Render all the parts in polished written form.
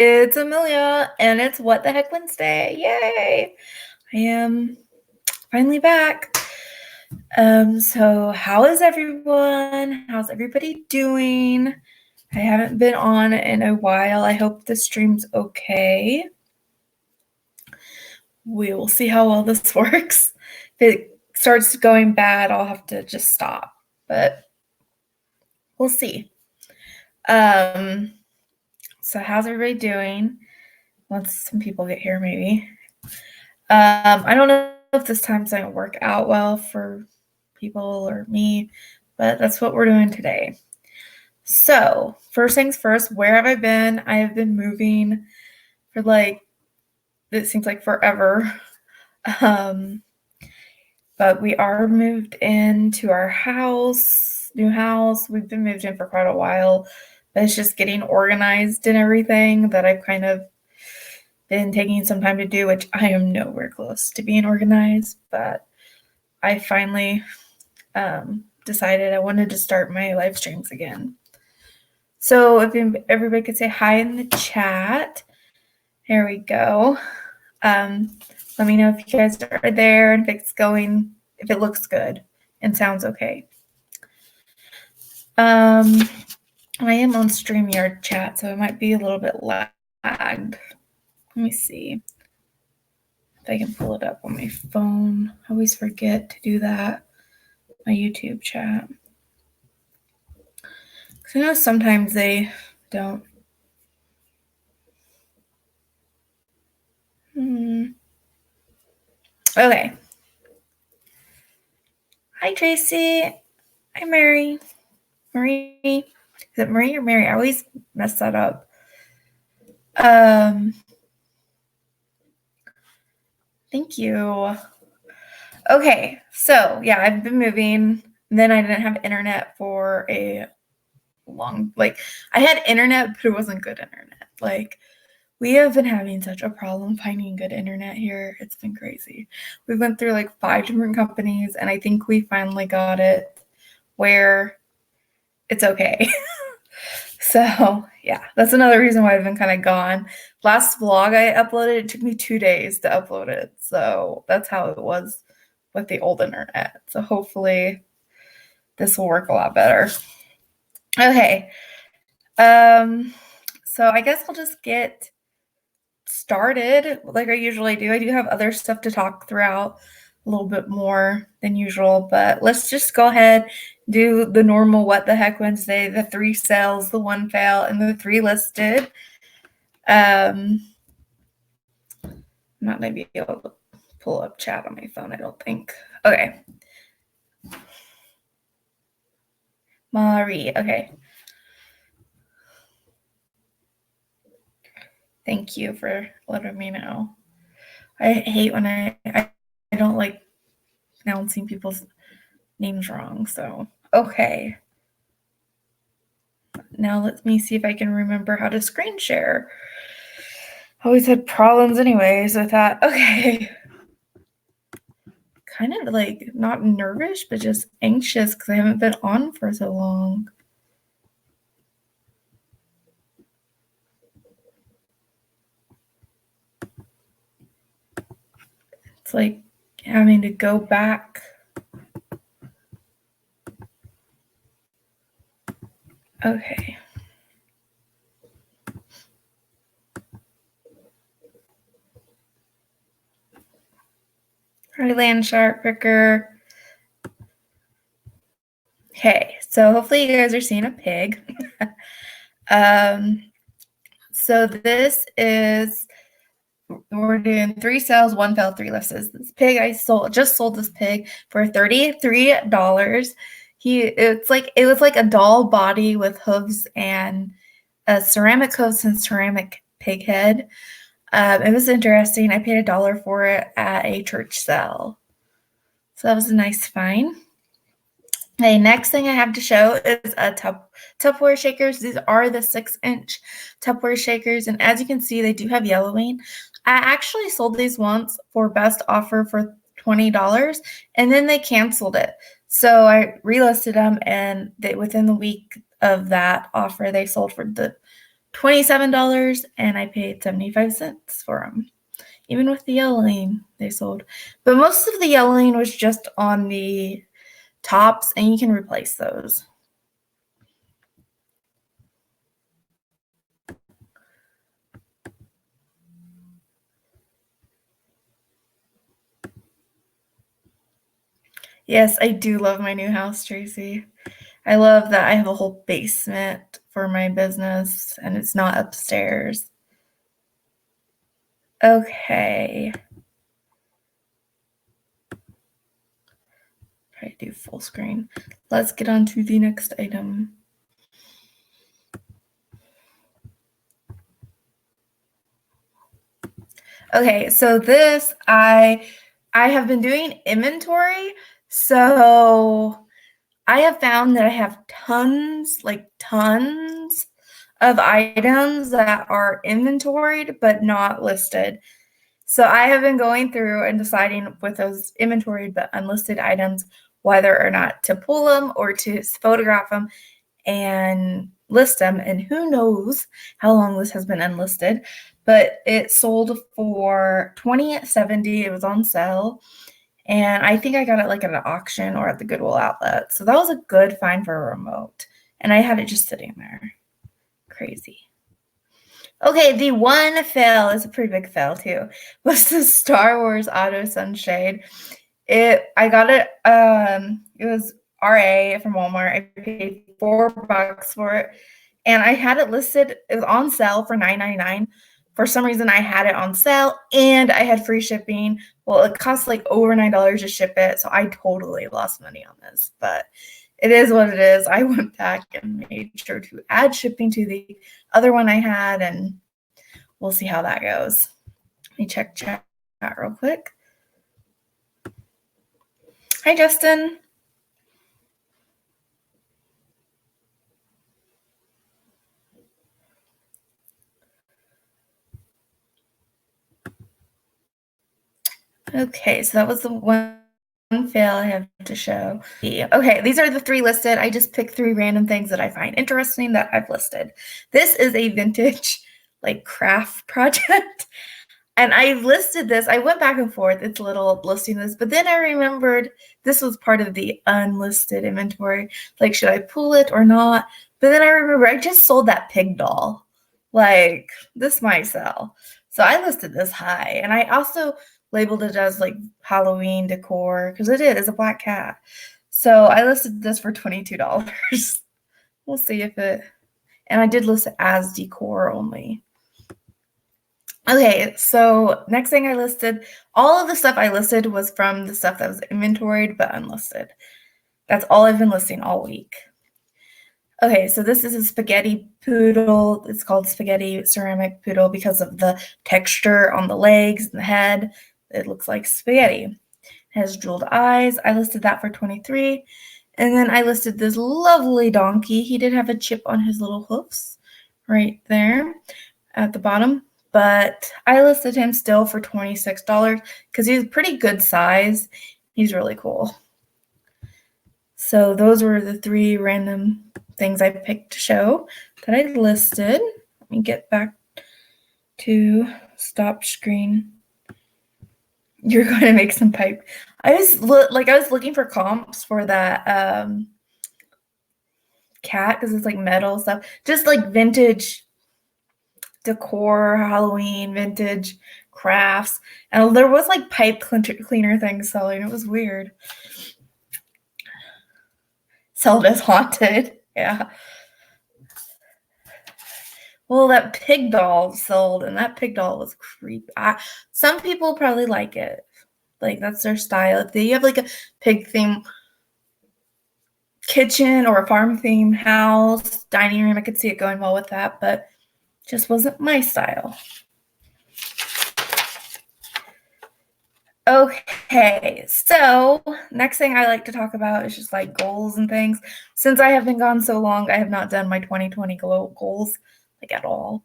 It's Amelia, and it's What the Heck Wednesday. Yay! I am finally back. So how is everyone? How's everybody doing? I haven't been on in a while. I hope the stream's okay. We will see how well this works. If it starts going bad, I'll have to just stop, but we'll see. So how's everybody doing? Once some people get here, maybe. I don't know if this time's going to work out well for people or me, but that's what we're doing today. So first things first, where have I been? I have been moving for it seems like forever. But we are moved into our new house. We've been moved in for quite a while, but it's just getting organized and everything that I've kind of been taking some time to do, which I am nowhere close to being organized, but I finally decided I wanted to start my live streams again. So if everybody could say hi in the chat. Here we go. Let me know if you guys are there and if it looks good and sounds okay. I am on StreamYard chat, so it might be a little bit lagged. Let me see if I can pull it up on my phone. I always forget to do that. My YouTube chat. Because I know sometimes they don't. Okay. Hi, Tracy. Hi, Mary. Marie. Is it Marie or Mary? I always mess that up. Thank you. Okay, so yeah, I've been moving. Then I didn't have internet for a long, I had internet, but it wasn't good internet. We have been having such a problem finding good internet here. It's been crazy. We went through 5 different companies, and I think we finally got it where it's okay. So yeah, that's another reason why I've been kind of gone. Last vlog I uploaded, it took me 2 days to upload it. So that's how it was with the old internet. So hopefully this will work a lot better. Okay. So I guess I'll just get started like I usually do. I do have other stuff to talk throughout a little bit more than usual, but let's just go ahead, do the normal What the Heck Wednesday, the 3 sales, the 1 fail, and the 3 listed. I'm not going to be able to pull up chat on my phone, I don't think. Okay. Marie, okay. Thank you for letting me know. I hate when I don't like pronouncing people's names wrong, so okay. Now let me see if I can remember how to screen share. I always had problems anyways with that. Okay. Kind of not nervous, but just anxious because I haven't been on for so long. It's like having to go back. Okay. Hi, Land Shark Picker. Okay, so hopefully you guys are seeing a pig. So this is, we're doing 3 sales, 1 fail, 3 listed. This pig I just sold this pig for $33. It was like a doll body with hooves and ceramic hooves and ceramic pig head. It was interesting. I paid $1 for it at a church sale. So that was a nice find. The next thing I have to show is a Tupperware shakers. These are the 6-inch Tupperware shakers, and as you can see, they do have yellowing. I actually sold these once for best offer for $20, and then they canceled it. So I relisted them, and within the week of that offer, they sold for the $27, and I paid 75 cents for them. Even with the yellowing they sold. But most of the yellowing was just on the tops, and you can replace those. Yes, I do love my new house, Tracy. I love that I have a whole basement for my business, and it's not upstairs. Okay. Try to do full screen. Let's get on to the next item. Okay, so this I have been doing inventory. So I have found that I have tons of items that are inventoried but not listed. So I have been going through and deciding with those inventoried but unlisted items whether or not to pull them or to photograph them and list them. And who knows how long this has been unlisted, but it sold for $20.70. It was on sale. And I think I got it like at an auction or at the Goodwill outlet. So that was a good find for a remote. And I had it just sitting there. Crazy. Okay, the one fail is a pretty big fail too. Was the Star Wars Auto Sunshade. I got it. It was RA from Walmart. I paid $4 for it, and I had it listed. It was on sale for $9.99. For some reason, I had it on sale, and I had free shipping. Well, it cost like over $9 to ship it, so I totally lost money on this. But it is what it is. I went back and made sure to add shipping to the other one I had, and we'll see how that goes. Let me check chat real quick. Hi, Justin. Okay, so that was the one fail I have to show. Okay, these are the 3 listed. I just picked 3 random things that I find interesting that I've listed. This is a vintage like craft project. And I listed this. I went back and forth. It's a little listing this, but then I remembered this was part of the unlisted inventory. Like, should I pull it or not? But then I remember I just sold that pig doll. Like, this might sell. So I listed this high. And I also labeled it as like Halloween decor because it is a black cat. So I listed this for $22. We'll see if it, and I did list it as decor only. Okay, so next thing I listed, all of the stuff I listed was from the stuff that was inventoried but unlisted. That's all I've been listing all week. Okay, so this is a spaghetti poodle. It's called spaghetti ceramic poodle because of the texture on the legs and the head. It looks like spaghetti. It has jeweled eyes. I listed that for $23. And then I listed this lovely donkey. He did have a chip on his little hoofs right there at the bottom. But I listed him still for $26 because he's a pretty good size. He's really cool. So those were the 3 random things I picked to show that I listed. Let me get back to stop screen. You're going to make some pipe. I was looking for comps for that cat because it's like metal stuff, just like vintage decor, Halloween, vintage crafts, and there was like pipe cleaner things selling. It was weird. Sold as haunted. Yeah. Well, that pig doll sold, and that pig doll was creepy. Some people probably like it. Like, that's their style. If you have like a pig theme kitchen or a farm theme house, dining room, I could see it going well with that, but just wasn't my style. Okay, so next thing I like to talk about is just like goals and things. Since I have been gone so long, I have not done my 2020 goals like at all.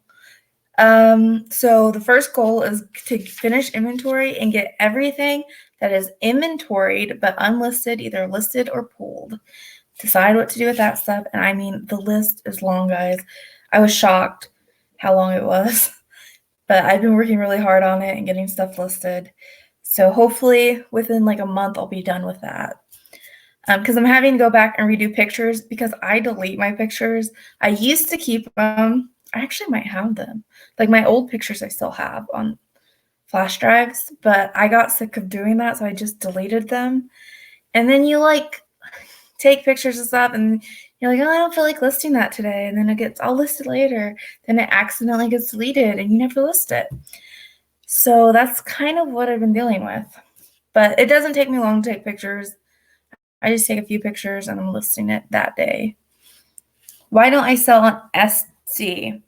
So the first goal is to finish inventory and get everything that is inventoried but unlisted, either listed or pulled. Decide what to do with that stuff. And I mean, the list is long, guys. I was shocked. how long it was. But I've been working really hard on it and getting stuff listed. So hopefully within like a month, I'll be done with that. Because I'm having to go back and redo pictures because I delete my pictures. I used to keep them. I actually might have them. Like my old pictures I still have on flash drives, but I got sick of doing that, so I just deleted them. And then you like take pictures and stuff and you're like, oh, I don't feel like listing that today. And then I'll list it later. Then it accidentally gets deleted and you never list it. So that's kind of what I've been dealing with. But it doesn't take me long to take pictures. I just take a few pictures and I'm listing it that day. Why don't I sell on Etsy?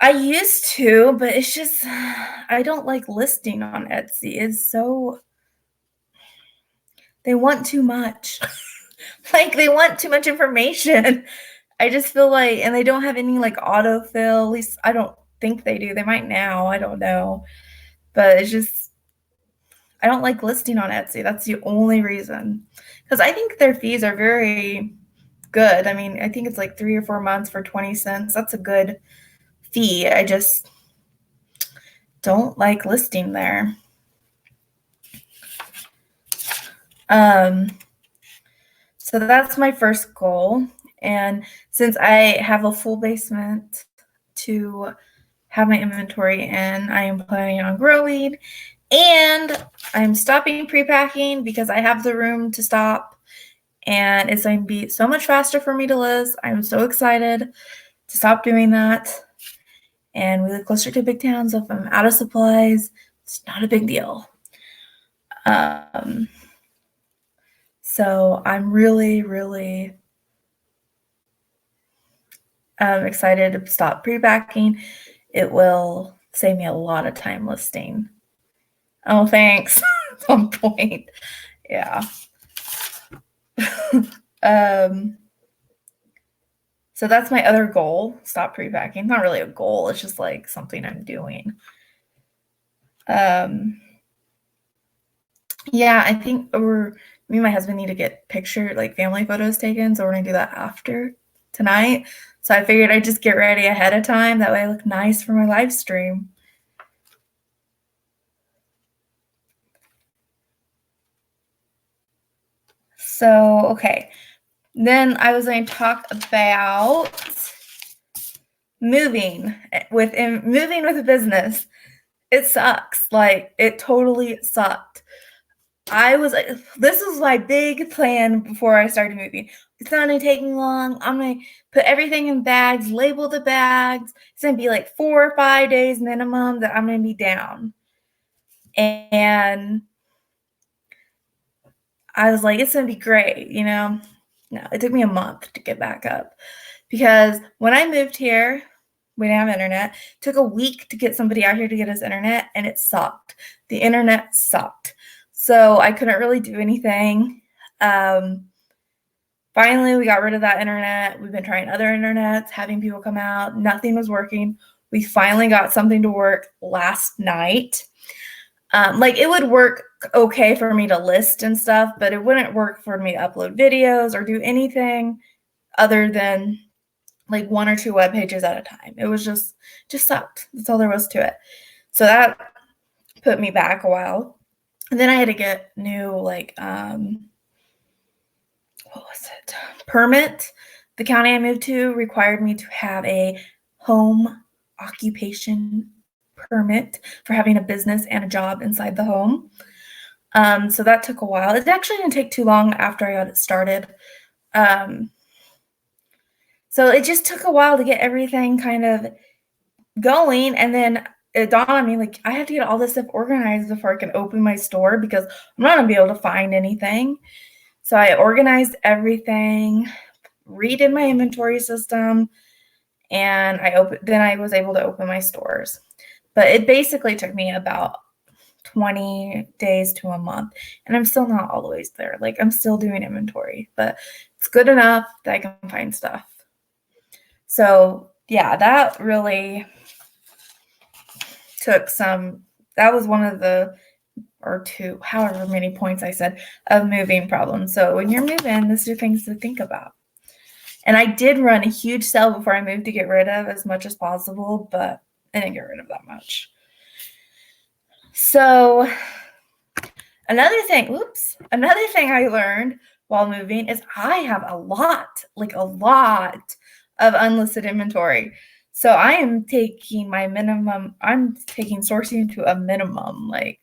I used to, but it's just, I don't like listing on Etsy. It's so, they want too much. Like they want too much information. I just feel like, and they don't have any like autofill. At least I don't think they do. They might now. I don't know. But it's just, I don't like listing on Etsy. That's the only reason. Because I think their fees are very good. I mean, I think it's like 3 or 4 months for 20 cents. That's a good fee. I just don't like listing there. So that's my first goal. And since I have a full basement to have my inventory in, I am planning on growing and I'm stopping pre-packing because I have the room to stop and it's going to be so much faster for me to list. I'm so excited to stop doing that. And we live closer to big towns, so if I'm out of supplies, it's not a big deal. So I'm really, really excited to stop pre-packing. It will save me a lot of time listing. Oh, thanks. On point. Yeah. So that's my other goal, stop pre-packing. Not really a goal, it's just like something I'm doing. Yeah, I think me and my husband need to get like family photos taken, so we're gonna do that after tonight. So I figured I'd just get ready ahead of time. That way I look nice for my live stream. So, okay. Then I was going to talk about moving with a business. It sucks. Like, it totally sucked. I was like, this was my big plan before I started moving. It's not going to take me long. I'm going to put everything in bags, label the bags. It's going to be like 4 or 5 days minimum that I'm going to be down. And I was like, it's going to be great, you know? No, it took me a month to get back up because when I moved here, we didn't have internet. It took a week to get somebody out here to get us internet, and it sucked. The internet sucked. So I couldn't really do anything. Finally, we got rid of that internet. We've been trying other internets, having people come out. Nothing was working. We finally got something to work last night. Like it would work okay for me to list and stuff, but it wouldn't work for me to upload videos or do anything other than like 1 or 2 web pages at a time. It was just sucked. That's all there was to it. So that put me back a while. And then I had to get new like what was it? Permit. The county I moved to required me to have a home occupation permit for having a business and a job inside the home. So that took a while. It actually didn't take too long after I got it started. So it just took a while to get everything kind of going. And then it dawned on me, like, I have to get all this stuff organized before I can open my store because I'm not going to be able to find anything. So I organized everything, redid my inventory system, and then I was able to open my stores. But it basically took me about 20 days to a month, and I'm still not always there. Like, I'm still doing inventory, but it's good enough that I can find stuff. So yeah, that really took that was one of the, or 2, however many points I said, of moving problems. So when you're moving, these are things to think about. And I did run a huge sale before I moved to get rid of as much as possible, but I didn't get rid of that much. So another thing I learned while moving is I have a lot of unlisted inventory. So I am taking sourcing to a minimum. Like,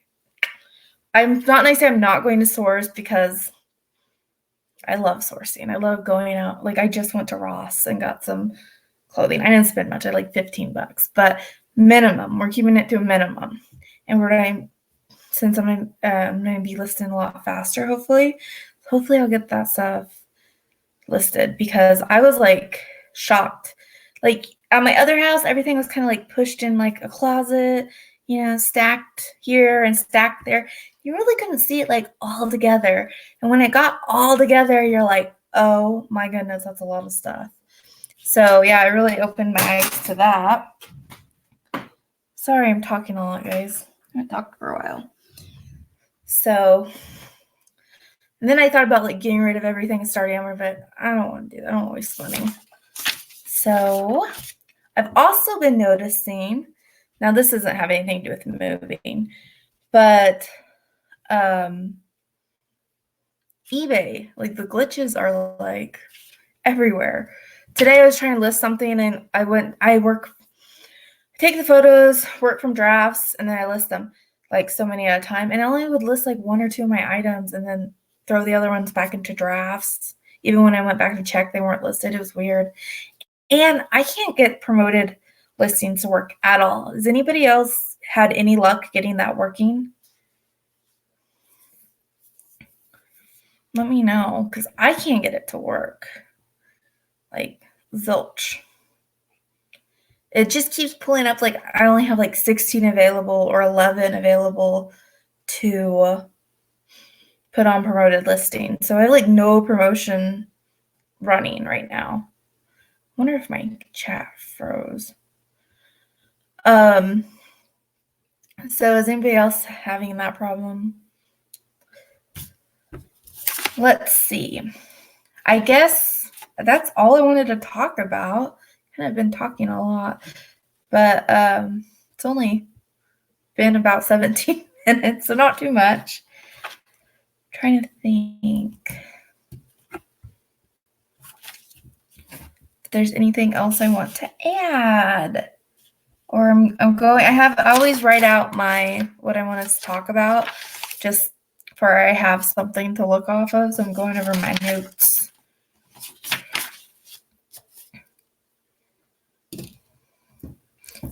I'm not going to say I'm not going to source because I love sourcing. I love going out. Like, I just went to Ross and got some clothing. I didn't spend much. I like $15, but minimum. We're keeping it to a minimum. And since I'm going to be listing a lot faster, hopefully I'll get that stuff listed, because I was like shocked. Like, at my other house, everything was kind of like pushed in like a closet, stacked here and stacked there. You really couldn't see it like all together. And when it got all together, you're like, oh my goodness, that's a lot of stuff. So yeah, I really opened my eyes to that. Sorry, I'm talking a lot, guys. I talked for a while. So, and then I thought about like getting rid of everything and starting over, but I don't want to do that. I don't want to waste money. So I've also been noticing, now this doesn't have anything to do with moving, but eBay, like the glitches are like everywhere. Today I was trying to list something and I take the photos, work from drafts, and then I list them like so many at a time. And I only would list like one or two of my items and then throw the other ones back into drafts. Even when I went back to check, they weren't listed. It was weird. And I can't get promoted listings to work at all. Has anybody else had any luck getting that working? Let me know, because I can't get it to work. Like, zilch. It just keeps pulling up like I only have like 16 available or 11 available to put on promoted listings. So I have like no promotion running right now. I wonder if my chat froze. So is anybody else having that problem? Let's see. I guess that's all I wanted to talk about. Kind of been talking a lot, but it's only been about 17 minutes, so not too much. I'm trying to think if there's anything else I want to add. Or I always write out what I want us to talk about, just for I have something to look off of. So I'm going over my notes.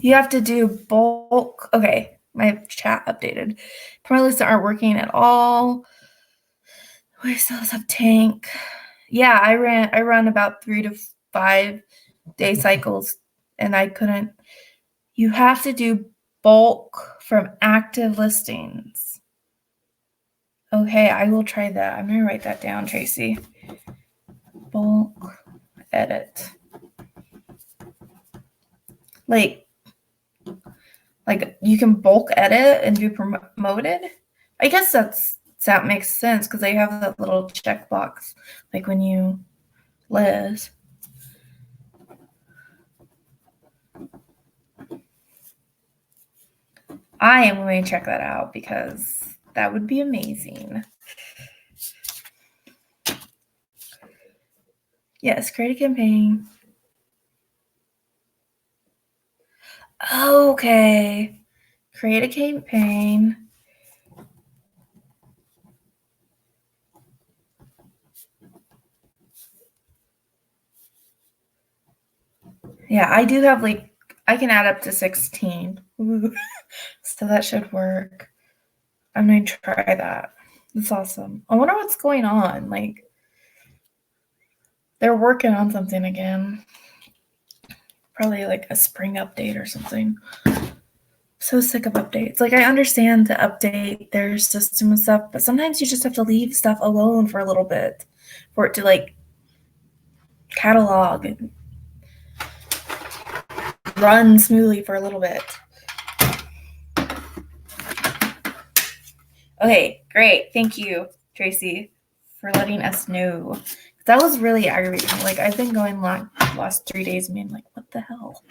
You have to do bulk. Okay, my chat updated. Promo lists aren't working at all. We still have tank. Yeah, I run about 3 to 5 day cycles, and I couldn't. You have to do bulk from active listings. Okay, I will try that. I'm going to write that down, Tracy. Bulk edit. Like you can bulk edit and do promoted? I guess that makes sense because they have that little checkbox, like when you list. I am going to check that out because that would be amazing. Yes, create a campaign. Okay. Create a campaign. Yeah, I do have I can add up to 16. Ooh. So that should work. I'm going to try that. That's awesome. I wonder what's going on. Like, they're working on something again. Probably like a spring update or something. So sick of updates. Like, I understand to update their system and stuff, but sometimes you just have to leave stuff alone for a little bit for it to like catalog and run smoothly for a little bit. Okay, great. Thank you, Tracy, for letting us know. That was really aggravating. Like, I've been going last 3 days and being like, what the hell?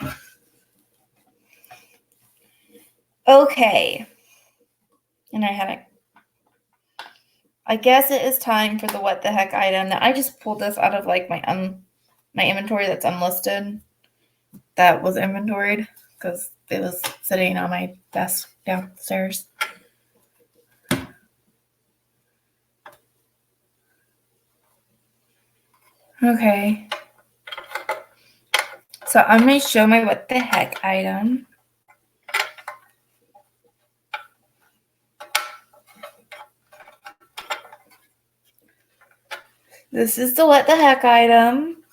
Okay. And I guess it is time for the what the heck item. That I just pulled this out of like my inventory that's unlisted. That was inventoried because it was sitting on my desk downstairs. Okay. So I'm going to show my what the heck item. This is the what the heck item.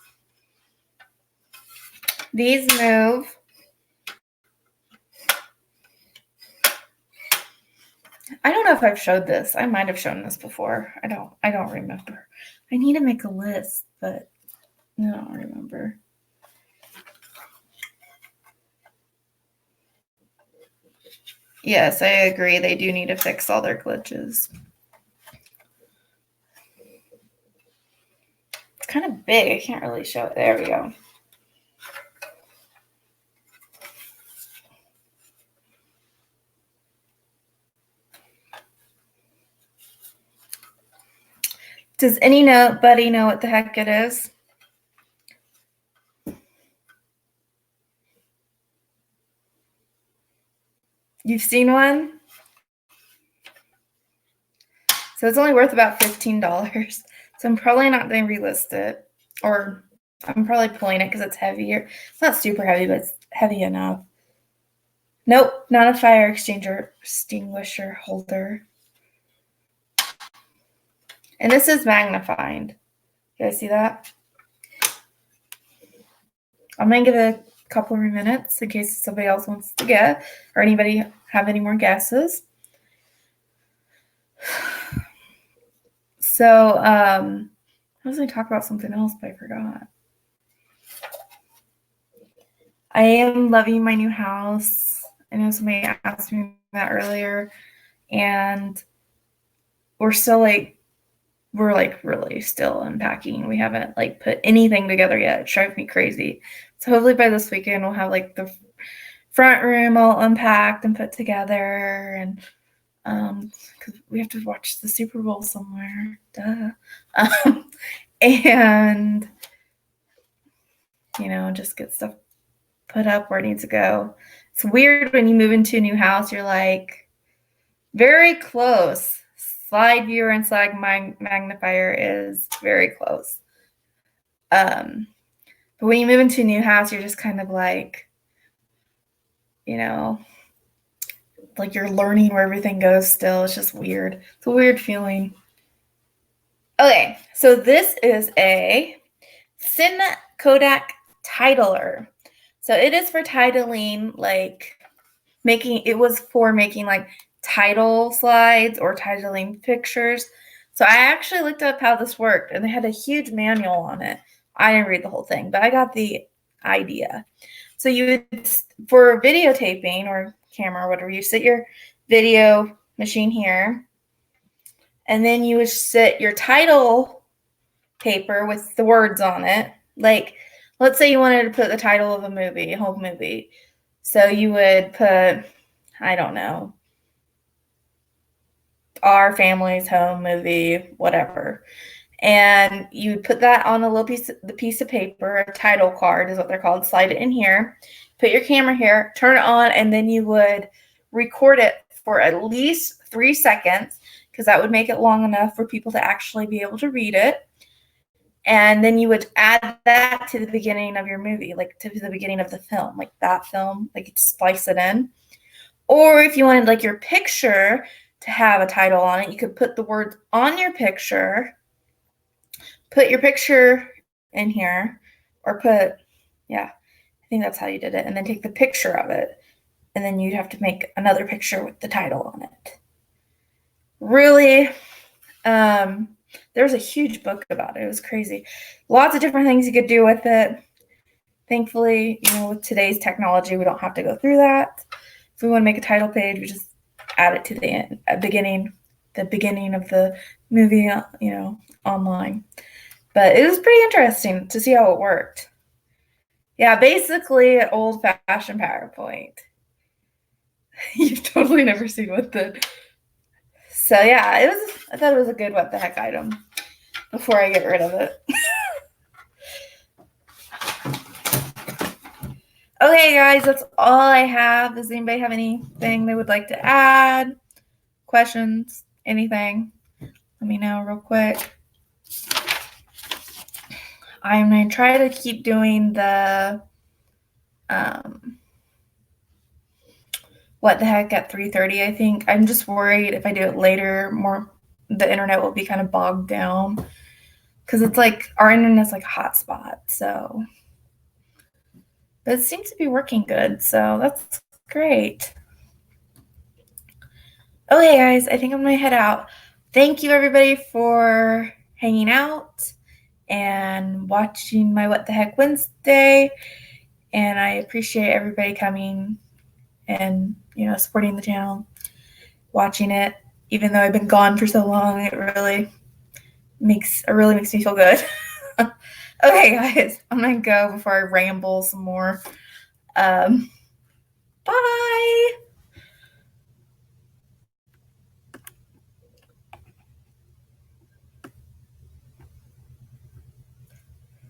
These move. I don't know if I've showed this. I might have shown this before. I don't remember. I need to make a list, but I don't remember. Yes, I agree. They do need to fix all their glitches. It's kind of big. I can't really show it. There we go. Does anybody know what the heck it is? You've seen one? So it's only worth about $15. So I'm probably not going to relist it. Or I'm probably pulling it because it's heavier. It's not super heavy, but it's heavy enough. Nope, not a fire extinguisher holder. And this is magnified. You guys see that? I'm going to give it a couple more minutes in case somebody else wants to get, or anybody have any more guesses. So, I was going to talk about something else, but I forgot. I am loving my new house. I know somebody asked me that earlier, and we're really still unpacking. We haven't put anything together yet. It drives me crazy. So hopefully by this weekend we'll have the front room all unpacked and put together, and because we have to watch the Super Bowl somewhere, duh. And just get stuff put up where it needs to go. It's weird when you move into a new house. You're like very close. Slide viewer and slide magnifier is very close. But when you move into a new house, you're just kind of you're learning where everything goes still. It's just weird. It's a weird feeling. Okay, so this is a Sin Kodak titler. So it is for titling, making title slides or titling pictures. So I actually looked up how this worked, and they had a huge manual on it. I didn't read the whole thing, but I got the idea. So you would, for videotaping or camera or whatever, you sit your video machine here, and then you would sit your title paper with the words on it. Let's say you wanted to put the title of a home movie. So you would put, I don't know, Our Family's Home Movie, whatever. And you would put that on a little piece of paper, a title card is what they're called, slide it in here, put your camera here, turn it on, and then you would record it for at least 3 seconds, because that would make it long enough for people to actually be able to read it. And then you would add that to the beginning of your movie, to the beginning of the film, that film, you'd splice it in. Or if you wanted your picture to have a title on it, you could put the words on your picture, put your picture in here, or I think that's how you did it, and then take the picture of it, and then you'd have to make another picture with the title on it. Really, there was a huge book about it. It was crazy. Lots of different things you could do with it. Thankfully, with today's technology, we don't have to go through that. If we want to make a title page, we just add it to the beginning of the movie, online. But it was pretty interesting to see how it worked. Yeah, basically an old-fashioned PowerPoint. You've totally never seen what the. So yeah, it was. I thought it was a good what the heck item before I get rid of it. Okay, guys, that's all I have. Does anybody have anything they would like to add? Questions? Anything? Let me know real quick. I'm going to try to keep doing the what the heck at 3:30, I think. I'm just worried if I do it later, the internet will be kind of bogged down because it's like our internet's like a hotspot. So, but it seems to be working good. So that's great. Okay, guys, I think I'm going to head out. Thank you, everybody, for hanging out and watching my What the Heck Wednesday. And I appreciate everybody coming and, supporting the channel, watching it. Even though I've been gone for so long, it really makes me feel good. Okay, guys, I'm going to go before I ramble some more. Bye.